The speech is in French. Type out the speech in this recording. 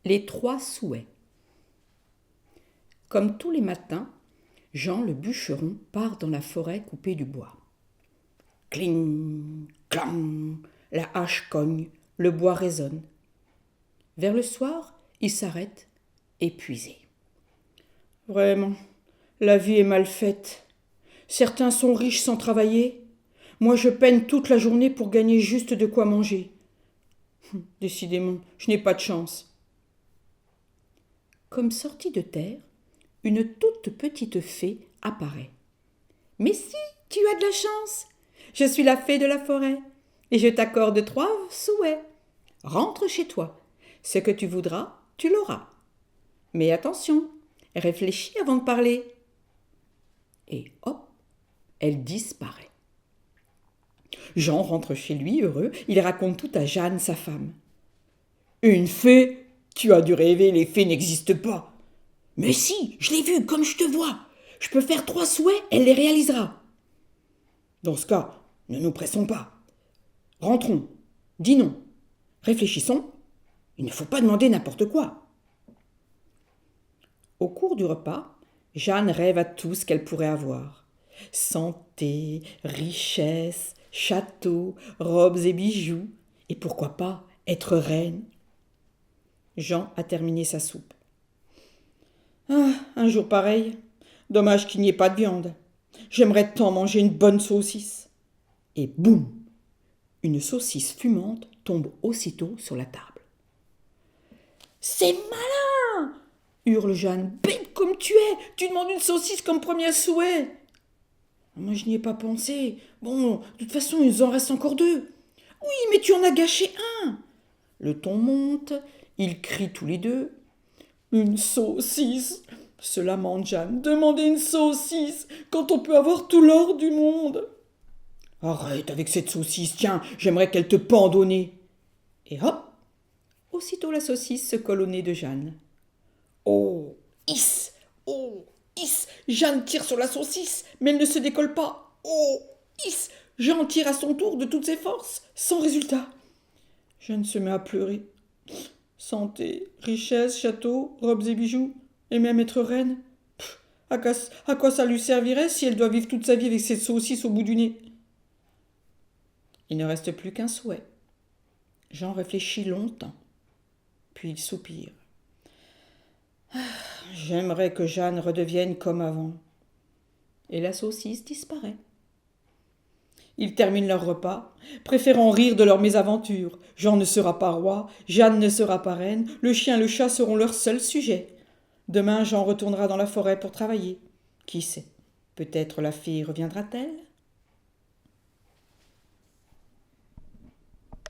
Les 3 souhaits. Comme tous les matins, Jean le bûcheron part dans la forêt couper du bois. Cling, clang, la hache cogne, le bois résonne. Vers le soir, il s'arrête, épuisé. Vraiment, la vie est mal faite. Certains sont riches sans travailler. Moi, je peine toute la journée pour gagner juste de quoi manger. Décidément, je n'ai pas de chance. Comme sortie de terre, une toute petite fée apparaît. Mais si, tu as de la chance. Je suis la fée de la forêt et je t'accorde 3 souhaits. Rentre chez toi. Ce que tu voudras, tu l'auras. Mais attention, réfléchis avant de parler. Et hop, elle disparaît. Jean rentre chez lui heureux, il raconte tout à Jeanne, sa femme. Une fée? Tu as dû rêver, les fées n'existent pas. Mais si, je l'ai vue comme je te vois. Je peux faire 3 souhaits, elle les réalisera. Dans ce cas, ne nous pressons pas. Rentrons, dînons, réfléchissons. Il ne faut pas demander n'importe quoi. Au cours du repas, Jeanne rêve à tout ce qu'elle pourrait avoir. Santé, richesse, château, robes et bijoux, et pourquoi pas être reine. Jean a terminé sa soupe. Ah, un jour pareil, dommage qu'il n'y ait pas de viande. J'aimerais tant manger une bonne saucisse. Et boum, une saucisse fumante tombe aussitôt sur la table. C'est malin, hurle Jeanne. Bête comme tu es, tu demandes une saucisse comme premier souhait. Moi, je n'y ai pas pensé. Bon, de toute façon, il en reste encore 2. Oui, mais tu en as gâché un. Le ton monte, ils crient tous les deux. Une saucisse, se lamente Jeanne. Demander une saucisse quand on peut avoir tout l'or du monde. Arrête avec cette saucisse, tiens, j'aimerais qu'elle te pende au nez. Et hop, aussitôt la saucisse se colle au nez de Jeanne. Oh, hiss, oh, hiss, Jeanne tire sur la saucisse, mais elle ne se décolle pas. Oh, hiss, Jean tire à son tour de toutes ses forces, sans résultat. Jeanne se met à pleurer. Santé, richesse, château, robes et bijoux, et même être reine. À quoi ça lui servirait si elle doit vivre toute sa vie avec cette saucisse au bout du nez? Il ne reste plus qu'un souhait. Jean réfléchit longtemps, puis il soupire. J'aimerais que Jeanne redevienne comme avant. Et la saucisse disparaît. Ils terminent leur repas, préférant rire de leur mésaventure. Jean ne sera pas roi, Jeanne ne sera pas reine, le chien et le chat seront leur seul sujet. Demain, Jean retournera dans la forêt pour travailler. Qui sait, peut-être la fille reviendra-t-elle ?